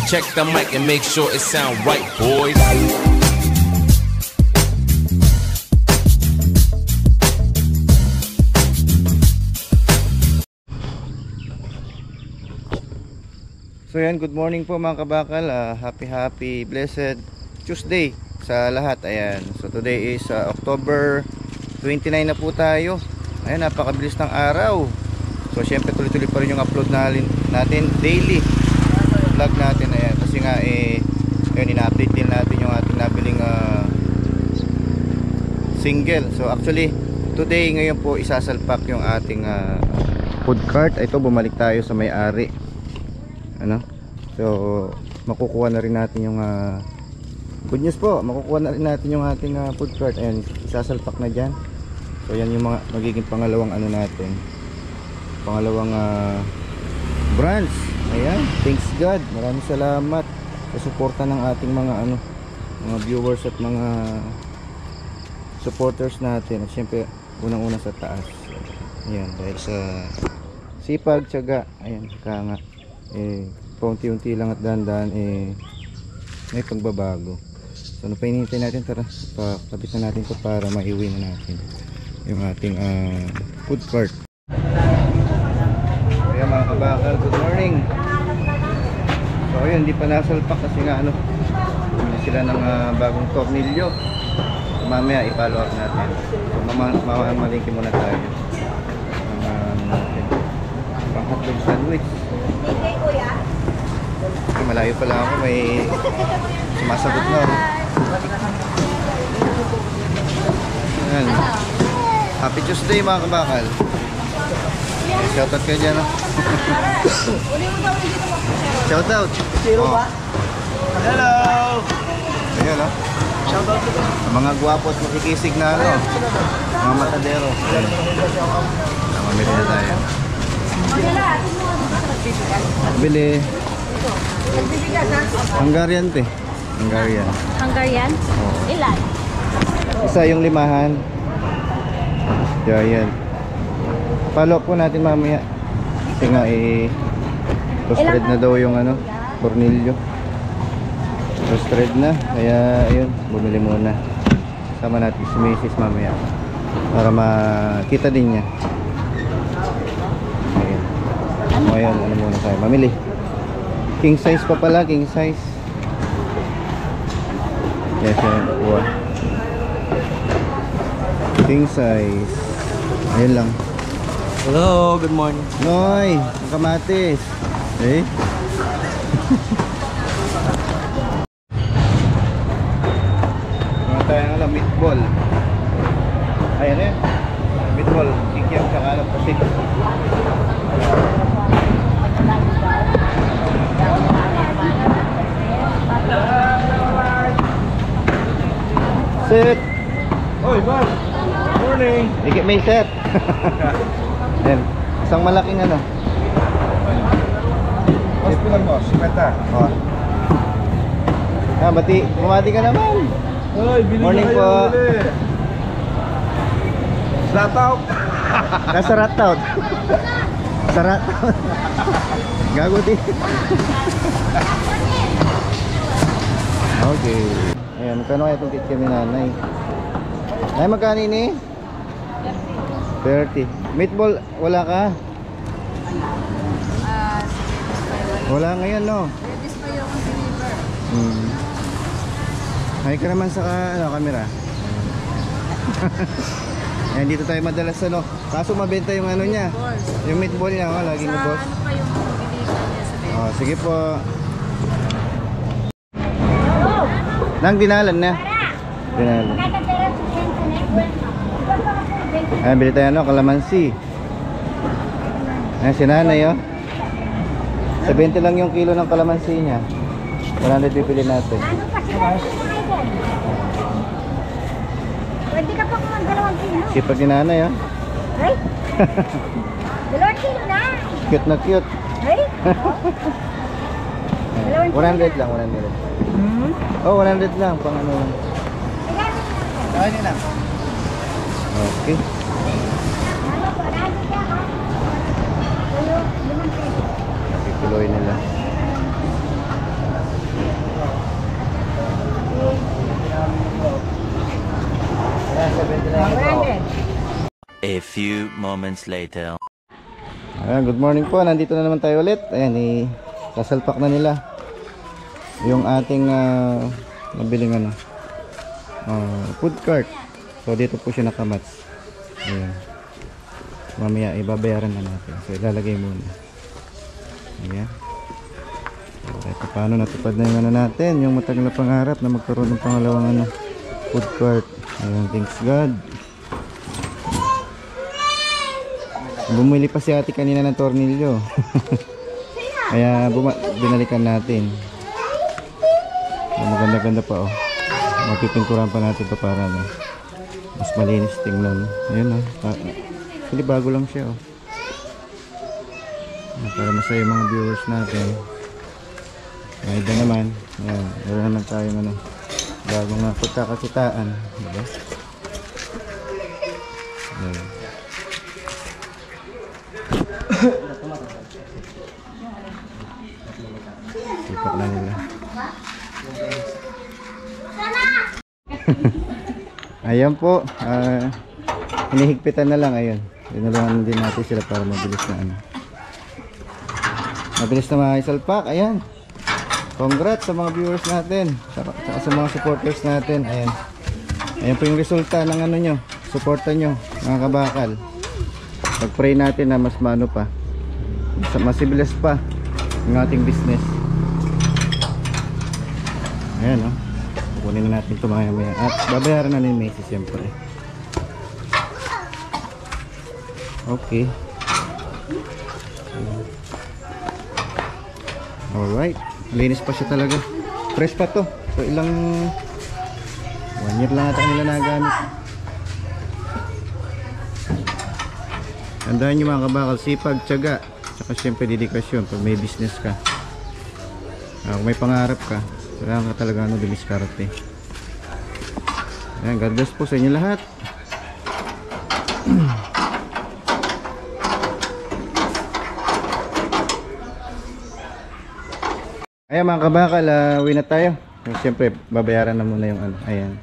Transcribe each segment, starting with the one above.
Check the mic and make sure it sound right, boys. So yan, good morning po mga kabakal. Happy blessed Tuesday sa lahat. Ayan, so today is October 29 na po tayo. Ayan, napakabilis ng araw. So syempre tuloy-tuloy pa rin yung upload natin daily vlog natin. Ayan, kasi nga ayun, ina-update din natin yung ating nabiling single. So actually today, ngayon po isasalpak yung ating food cart. Ito, bumalik tayo sa may-ari. Ano? So makukuha na rin natin yung good news po, makukuha na rin natin yung ating food cart. Ayan, isasalpak na dyan. So yan yung mga magiging pangalawang ano natin, pangalawang branch. Ayan, thanks God, maraming salamat sa suporta ng ating mga mga viewers at mga supporters natin. At syempre unang-una sa taas. Ayan, dahil sa sipag, tiyaga, ayan, kaya nga paunti-unti lang at dahan-dahan may pagbabago. So ano pa hinihintay natin? Tara, pakabit na natin ito para maiuwi na natin yung ating food cart. Kaya mga kabakal, good morning. So ayun, hindi pa nasalpak kasi nga bumili sila ng bagong tornilyo. So mamaya i-follow up natin. So mamamalingki muna tayo pang hotdog sandwich. Okay, malayo pala ako, may sumasagot na. Ayan. Happy Tuesday mga kabakal. Shoutout kayo dyan, Shoutout. Hello. Ayan, shoutout sa mga gwapo at makikisig na mga matadero. Mamili na tayo. Bili. Hungarian te. Hungarian? Oo. Ilan? Isa yung 5. Yan. Follow po natin mamaya. Kasi nga post-thread na daw yung tornilyo. Post-thread na. Kaya ayun, bumili muna. Sama natin si Mrs. mamaya para makita din niya. Ayan, muna tayo mamili. King size pa pala, king size. Yes, yan. King size. Ayun lang. Hello, good morning. Noy, kamatis. Mga tayo meatball. Ayan eh. Meatball, kikiam sa kalap kasi. Set. Oy, boss. Morning. Ikit may set. Yan. Isang malaking Boss, pilang boss? 50. Oh. Bumati ka naman. Oy, bili morning po. Slataw. Kasarataw. Sarataw. Gaguti. Okay. Ayan, magkano kaya itong kit kami nanay? Ay, magkano ini? 30. Meatball, wala ka? Wala ngayon, no? Hay ka naman sa camera. Ayan, dito tayo madalas kaso mabenta yung niya. Yung meatball niya, laging na boss. Oh, sige po. Nang dinalan na. Dinalan. Ayan, bili tayo kalamansi. Ayan, si nanay 70 lang yung kilo ng kalamansi niya. 100 bibili natin. Pwede ka pa kung 2 kilo. Sipag ni nanay Ay? 2 kilo na. Cute na cute. Ay? 100 lang, 100. Oh, 100 lang, pang lang. Kaya na. Okay. Tuloy nila. few moments later. Ayan, good morning po. Nandito na naman tayo ulit. Ayan, sasalpak na nila yung ating nabiling food cart. So dito po siya nakamats. Ayan. Mamaya ibabayaran na natin. So ilalagay muna. Ayan. So kahit paano natupad na yung natin, yung matagal na pangarap na magkaroon ng pangalawang food cart. Ayan, thanks God. Bumili pa si ate kanina ng tornilyo. Kaya binalikan natin. Maganda-ganda pa, oh. Mapipinturahan pa natin ito para mas malinis tingnan. Ayun, hindi bago lang siya, oh. Para masaya yung mga viewers natin. Ay, ito naman. Ayan, meron naman tayong bagong pagkakakitaan, diba? Ayan. Sipak na nila. Ayan po, hinihigpitan na lang. Ayun, tinulungan din natin sila para mabilis na mabilis na maisalpak. Ayan, congrats sa mga viewers natin, saka sa mga supporters natin. Ayan, ayan po yung resulta ng nyo, suporta nyo mga kabakal. Pag-pray natin na mas maano pa, mas masibilis pa yung ating business. Ayan, oh. Kukunin na natin ito maya at babayaran na ni Macy siyempre. Okay. Alright, linis pa siya talaga. Fresh pa to. So ilang 1 year lang ata nila nagamit. Tandaan nyo mga kabakal, sipag, tiyaga, saka syempre dedikasyon pag may business ka. Kung may pangarap ka, kailangan ka talaga dumiskarte. Ayan, God bless po sa inyo lahat. Ayan mga kabakal, uwi na tayo. Siyempre babayaran na muna yung ayan.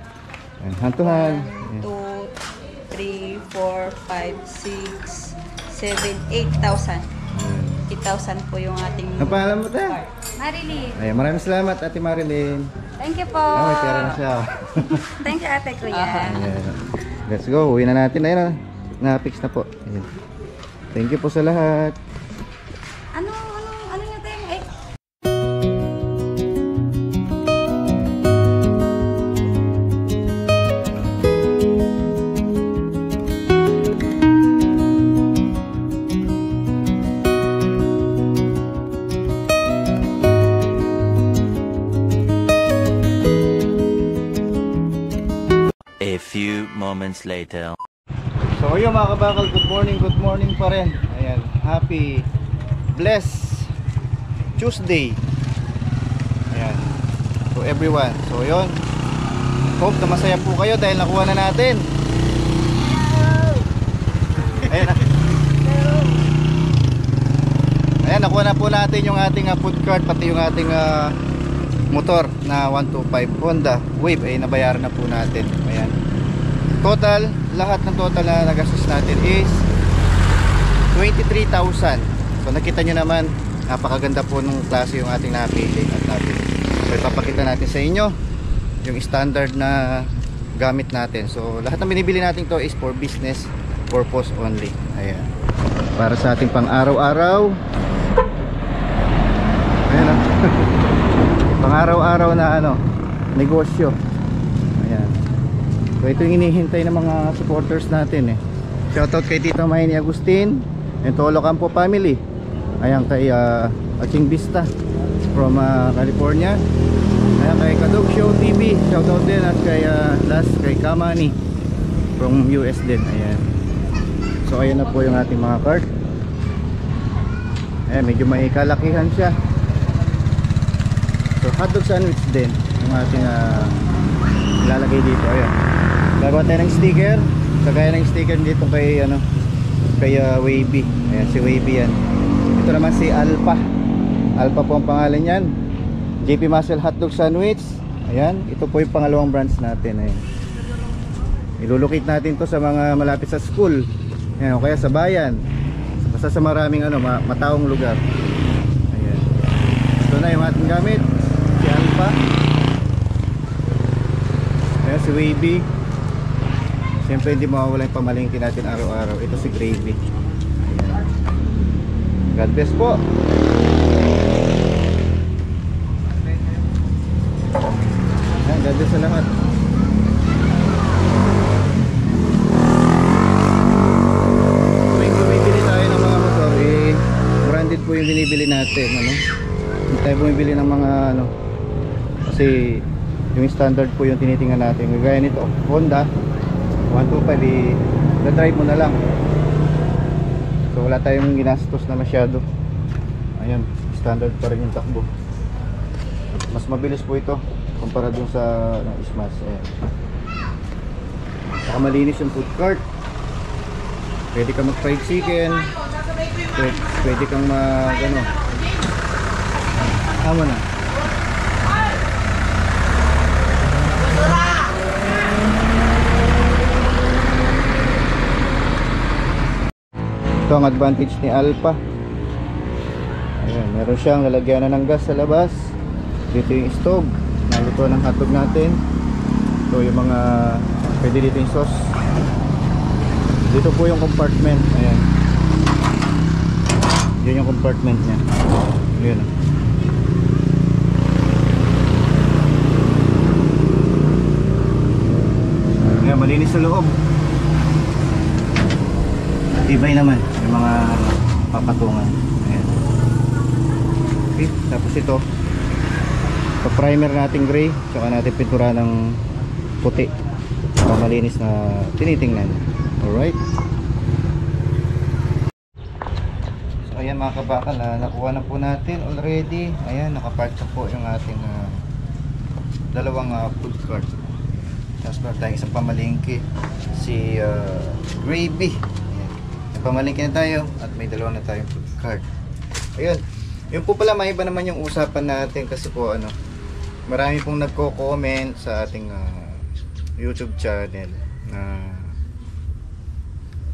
Ayan, hand to hand. 2, 3, 4, 5, 6, 7, 8,000. 8,000 po yung ating Ang pangalan mo tayo? Marilyn. Ayan, maraming salamat Ate Marilyn. Thank you po. May pera na siya. Thank you ate kuya. Ayan. Let's go, uwi na natin. Ayun, na-fix na po. Ayan. Thank you po sa lahat. Ano nyo tayo? A few moments later. So yun mga kabakal, good morning pa rin. Ayan, happy blessed Tuesday. Ayan, to everyone. So yun, hope na masaya po kayo dahil nakuha na natin. Ayan na. Ayan, nakuha na po natin yung ating food cart, pati yung ating motor na 125 Honda Wave ay nabayaran na po natin. Ayan. Total, lahat ng total na nagastos natin is 23,000. So nakita nyo naman, napakaganda po nung klase yung ating napili at napili. So ipapakita natin sa inyo yung standard na gamit natin. So lahat ng binibili natin to is for business purpose only. Ayan. Para sa ating pang araw-araw. Ayan o. Pang-araw-araw na negosyo. Ayan. So ito yung hinihintay ng mga supporters natin Shoutout kay Tita Maini Agustin and Tolo Campo family. Ayan kay Aching Vista from California. Ayan kay Kadog Show TV. Shoutout din at kay kay Kamani from US din. Ayan. So ayan na po yung ating mga card. Ayan, medyo may kalakihan siya. So hotdog sandwich din yung ating ilalagay dito. Ayan, gagawa tayo ng sticker, kagaya ng sticker dito kay kay Wavy. Ayan, si Wavy yan. Ito naman si Alpha. Alpha po ang pangalan yan. JP Muscle hotdog sandwich. Ayan, ito po yung pangalawang branch natin. Ayan, ilulukit natin to sa mga malapit sa school Ayan, o kaya sa bayan. Basta sa maraming mataong lugar. Ayan. Ito na yung ating gamit. Si Alpha. Ayan, si Wavy. Siyempre hindi mawawala yung pamalingki natin araw-araw. Ito si Gravy. Ayan. God bless po. Ayan, God bless sa lahat. Tuwing bumibili tayo ng mga motor, branded po yung binibili natin, hindi tayo bumibili ng mga kasi yung standard po yung tinitingnan natin. Gaya nito, Honda 125, na-drive mo na lang. So wala tayong ginastos na masyado. Ayan, standard pa rin yung takbo. Mas mabilis po ito kumpara dun sa Smash. Ayan. Saka malinis yung food cart. Pwede kang mag-fried chicken. Pwede kang tama na. Ito ang advantage ni Alpha. Ayan, meron siyang lalagyanan ng gas sa labas. Dito yung stove, naluto ng hotdog natin. Ito yung mga pwede dito yung sauce. Dito po yung compartment. Ayan, yun yung compartment nya. Ayan. Ayan, malinis sa loob. Tibay naman yung mga papatungan. Ayan. Okay, tapos ito pa-primer natin gray, tsaka natin pintura ng puti para malinis na tinitingnan. Alright, so ayan mga kabakal, nakuha na po natin already. Ayan, nakapark na po yung ating dalawang food cart. Tapos meron tayong isang pamalingki, si Gravy. Pamalingki na tayo at may dalawa na tayong food cart. Ayun, yun po pala, may iba naman yung usapan natin kasi po marami pong nagko-comment sa ating YouTube channel na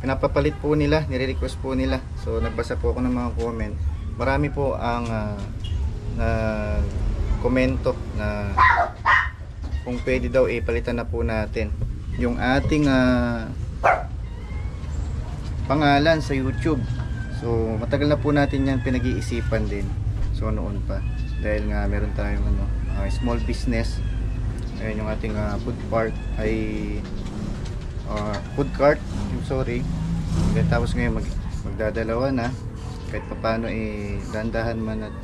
pinapapalit po nila, nire-request po nila. So nagbasa po ako ng mga comment. Marami po ang komento na kung pwede daw palitan na po natin yung ating pangalan sa YouTube. So matagal na po natin yan pinag-iisipan din. So noon pa, dahil nga meron tayong small business. Ayun yung ating food cart ay food cart, sorry. Tapos ngayon magdadalawa na, kahit paano dandahan man at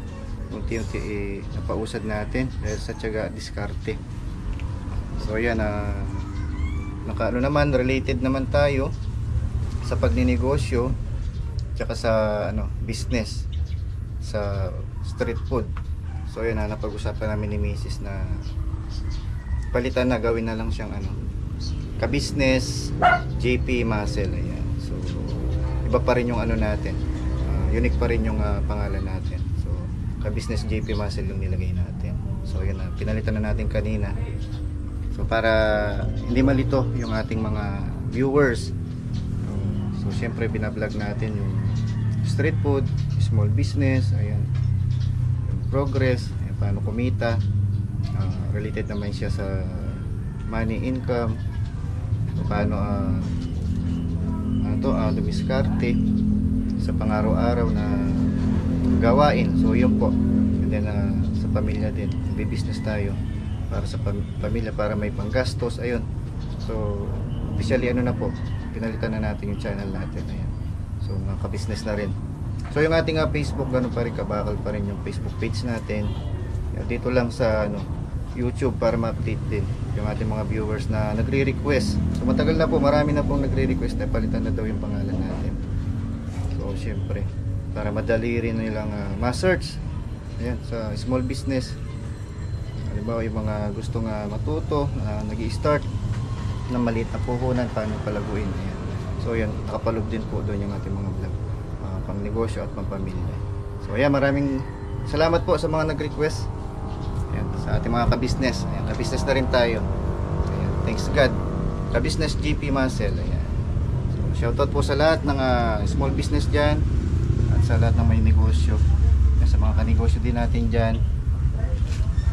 unti-unti napausad natin dahil sa tiyaga diskarte. So yan, naman related naman tayo sa pagninegosyo tsaka sa business sa street food. So yun, napag-usapan namin ni Mrs. na palitan na, gawin na lang siyang ka-business JP Muscle. Ayan. So iba pa rin yung natin, unique pa rin yung pangalan natin. So ka-business JP Muscle yung nilagay natin. So yun, pinalitan na natin kanina. So para hindi malito yung ating mga viewers. So syempre binablog natin yung street food, small business, ayan, yung progress, ayan, paano kumita, related naman siya sa money income, so paano dumiskarte sa pang-araw-araw na gawain. So yun po. And then sa pamilya din, business tayo para sa pamilya, para may panggastos. Ayun. So officially na po, pinalitan na natin yung channel natin. Ayan. So mga ka-business na rin. So yung ating Facebook, ganun pa rin, kabakal pa rin yung Facebook page natin. Dito lang sa YouTube para ma-update din yung ating mga viewers na nagre-request. So matagal na po, marami na pong nagre-request na palitan na daw yung pangalan natin. So syempre, para madali rin nilang ma-search. Ayan, sa small business. Halimbawa yung mga gustong matuto, nag-i-start ng maliit na puhunan, paano palaguin. Ayan. So yan, nakapalog din po doon yung ating mga vlog, pang negosyo at pang pamilya. So ayan, maraming salamat po sa mga nag-request. Ayan, sa ating mga ka-business. Ayan, ka-business na rin tayo. Ayan, thanks God. Ka-business GP Muscle. Ayan. So shoutout po sa lahat ng small business dyan at sa lahat ng may negosyo. Yan, sa mga kanegosyo din natin dyan,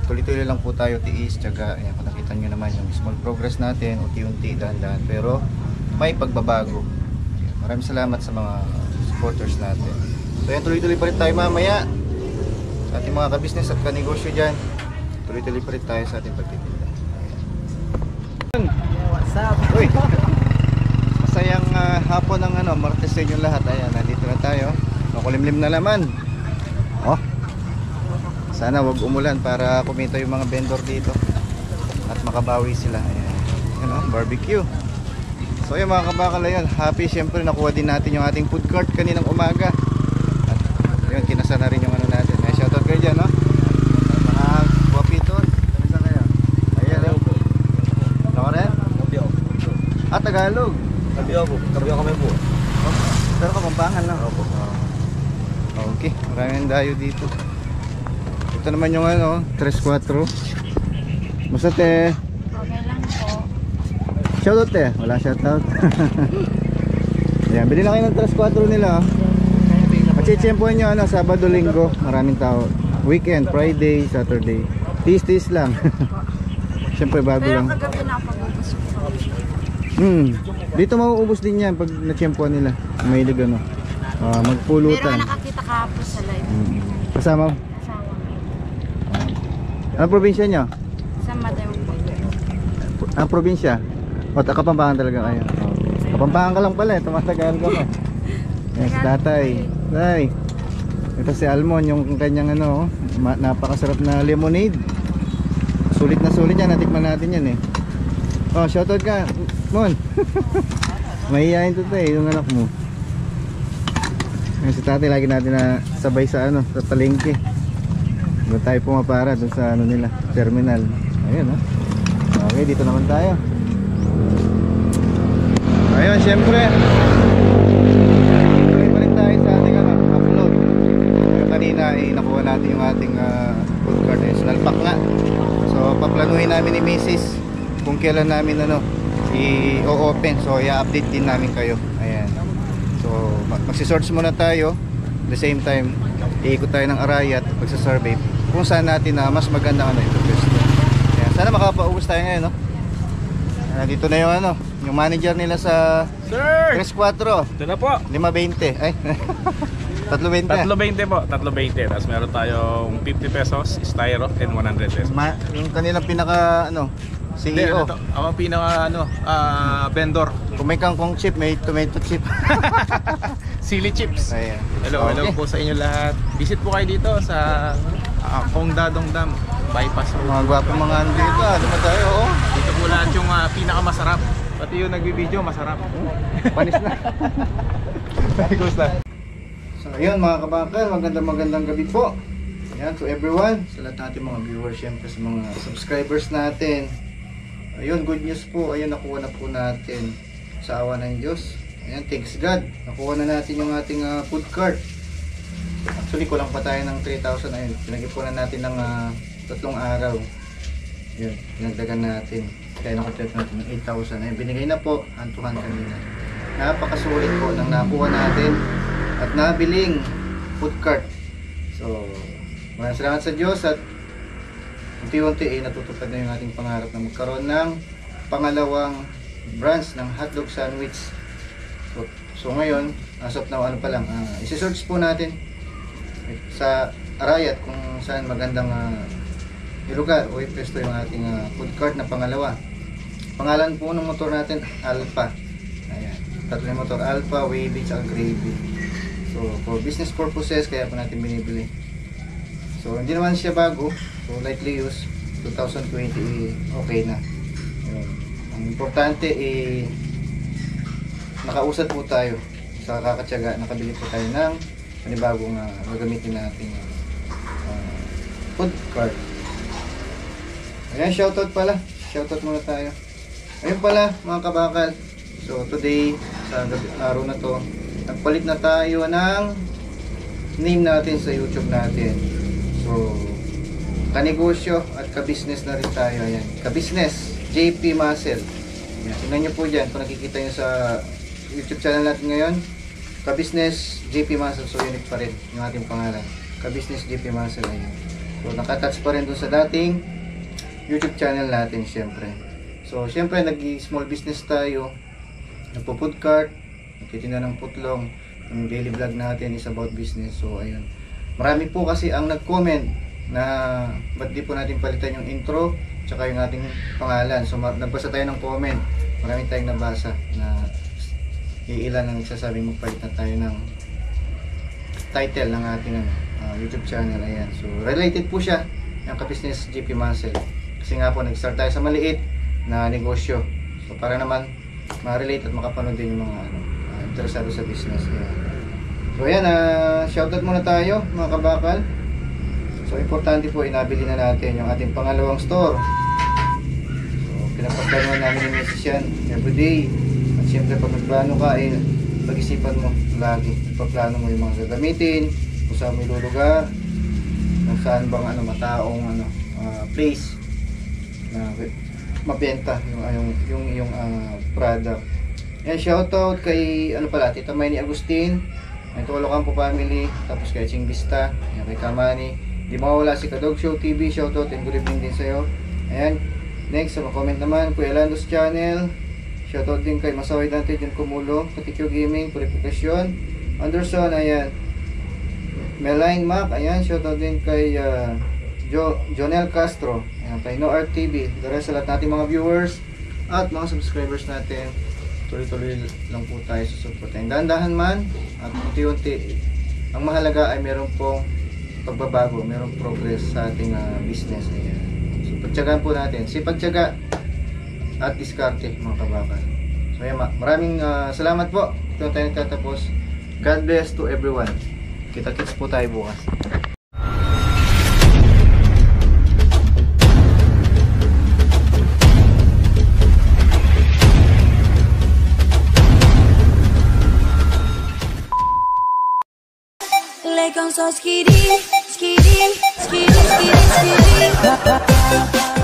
tuloy-tuloy lang po tayo, tiis, tsaga. Ayan, kung nakita nyo naman yung small progress natin, unti-unti, dahan-dahan, pero may pagbabago. Ayan, maraming salamat sa mga supporters natin. So yan, tuloy-tuloy pa rin tayo mamaya sa ating mga kabisnes at kanegosyo dyan. Tuloy-tuloy pa rin tayo sa ating pagtitinda. What's up? Uy! Masayang hapon ng Martes sa inyo lahat. Ayan, nandito na tayo. Makulimlim na naman. Oh! Sana wag umulan para kumita yung mga vendor dito at makabawi sila. Ayan, barbecue. So yung mga kabakal, ayun, happy syempre nakuha din natin yung ating food cart kaninang umaga. At yun, kinasa na rin yung natin. Ay, shoutout kayo dyan, no? Mga guwapiton. Kamisa kayo? Ayan, no? Ako rin? Kabyo. Tagalog. Kabyo po. Kabyo kami po. Pero Kapampangan lang. Okay, maraming dayo dito. Ito naman yung 3-4. Basta te. Okay lang po. Shoutout te. Wala shoutout. Ayan, bili na kayo ng 3-4 nila. Pachechempohan nyo Sabado, Linggo. Maraming tao. Weekend, Friday, Saturday. Tis-tis lang. Siyempre bago Pero lang. kagabi na ako pag-ubos ko. Dito mauubos din yan pag na-tsempohan nila. Mahilig Pero magpulutan. nakakita kahapon sa live. Kasama mo? Kasama. Anong probinsya nyo? Sa Madam po. Ang probinsya? O, Kapampangan talaga kayo? Kapampangan ka lang pala, tumatagal ka pa. Yes, tatay. Tay. Ito si Almon, yung kanyang napakasarap na lemonade. Sulit na sulit yan, natikman natin yan eh. Oh, shoutout ka, Mon. Mahihayin to yung anak mo. Si tatay lagi natin na sabay sa sa palengke. Doon tayo pumapara doon sa nila, terminal. Ayun Okay, dito naman tayo. Ayun, syempre. Balik tayo sa ating upload. Kanina nakuha natin yung ating food cart. Sinalpak nga. So paplanuhin namin ni Mrs. kung kailan namin i-open. So i-update din namin kayo. Ayan. So magsi-search muna tayo. At the same time, iikot tayo ng Arayat at magsa-survey kung saan natin mas magandang ito pwesto. Ayan. Sana makapaubos tayo ngayon, dito na yung manager nila sa Sir! 3-4. Ito na po. 5.20. Ay. 3.20. 3.20 po. 3.20. Tapos meron tayong 50 pesos, styro, and 100 pesos. Yung kanilang pinaka CEO. Ako pinaka vendor. Kung may kangkong chip, may tomato chip. Sili chips. Ayan. Hello, Okay. hello po sa inyo lahat. Visit po kayo dito sa Kongdadong Dam, Bypass Road. Mga gwapong mga dito. Ano ba tayo? Dito po lahat yung pinakamasarap. Pati yung nagbibideo, masarap. Panis na. Gusto. So ayun mga kabakal, magandang gabi po. Ayan, to everyone, sa lahat natin mga viewers, syempre sa mga subscribers natin. Ayun, good news po. Ayun, nakuha na po natin sa awa ng Diyos. Ayan, thanks God. Nakuha na natin yung ating food cart. Actually, kulang pa tayo ng 3,000. Ayun, pinag-ipunan natin ng 3 araw. Ayun, pinagdagan natin. Kaya nakuha natin ng 8,000. Ayun, binigay na po ang 200 kanina. Napakasulit po ng nakuha natin at nabiling food cart. So, maraming salamat sa Diyos at unti-unti natutupad na yung ating pangarap na magkaroon ng pangalawang branch ng hotdog sandwich. So ngayon, as of now, isi-search po natin sa Arayat kung saan magandang lugar o ipesto yung ating food cart na pangalawa. Pangalan po ng motor natin, Alpha. Ayan, tatlo yung motor, Alpha, Wavy, at Gravy. So for business purposes, kaya po natin binibili. So hindi naman siya bago, so lightly used. 2020 okay na. Yun. Ang importante nakausad po tayo sa kakatsaga, nakabili po tayo ng panibagong gagamitin natin food cart. Ayan, shoutout pala. Shoutout muna tayo. Ayun pala mga kabakal. So today, sa araw na to, nagpalit na tayo ng name natin sa YouTube natin. So kanegosyo at kabisnes na rin tayo. Ayan, kabisnes, JP Muscle. Ayan, tingnan nyo po dyan kung nakikita nyo sa YouTube channel natin ngayon, Ka-Business JP Muscle. So unique pa rin yung ating pangalan, Ka-Business JP Muscle. Ayun. So nakatouch pa rin dun sa dating YouTube channel natin syempre. So syempre nag-small business tayo, nagpo-food cart, nagtitinda ng putlong. Yung daily vlog natin is about business. So ayun, marami po kasi ang nag-comment na ba't di po natin palitan yung intro tsaka yung ating pangalan. So nagbasa tayo ng comment, marami tayong nabasa na iilan ang nagsasabing magpalit na tayo ng title ng ating YouTube channel. Ayan. So related po siya yung Ka-Business JP Muscle kasi nga po nag-start tayo sa maliit na negosyo. So para naman ma-relate at makapanood din yung mga interesado sa business. Ayan. So ayan, shoutout muna tayo mga kabakal. So importante po, inabili na natin yung ating pangalawang store. So pinapagplanuhan namin yung message yan everyday. At syempre pag nagplano ka, pag-isipan mo lagi. Pagplano mo yung mga gagamitin, kung saan mo ilulugar, kung saan bang mataong place na mabenta yung product. Ayan, shoutout kay Tita Mayni Agustin, may Tolo Campo family, tapos kay Ching Vista, ayan, kay Kamani. Di mawala si Kadog Show TV, shoutout and good evening din sa'yo. Ayan, next sa comment naman, Kuya Landos Channel, shoutout din kay Masaway Dante, John Cumulo, Katikyo Gaming, Purification, Anderson, ayan, Meline Mac, ayan, shoutout din kay Jonel Castro, ayan, kay No Art TV, the rest sa lahat natin mga viewers at mga subscribers natin. Tuloy-tuloy lang po tayo sa support. Dahan-dahan man at unti-unti, ang mahalaga ay meron pong pagbabago, merong progress sa ating business. Ayan. So pagtiyagaan po natin, sipagtiyaga at diskarte mga kabakal. So ayan, maraming salamat po. Ito tayo nagtatapos. God bless to everyone. Kita-kits po tayo bukas. Like on so skitty, skitty, skitty, skitty, skitty.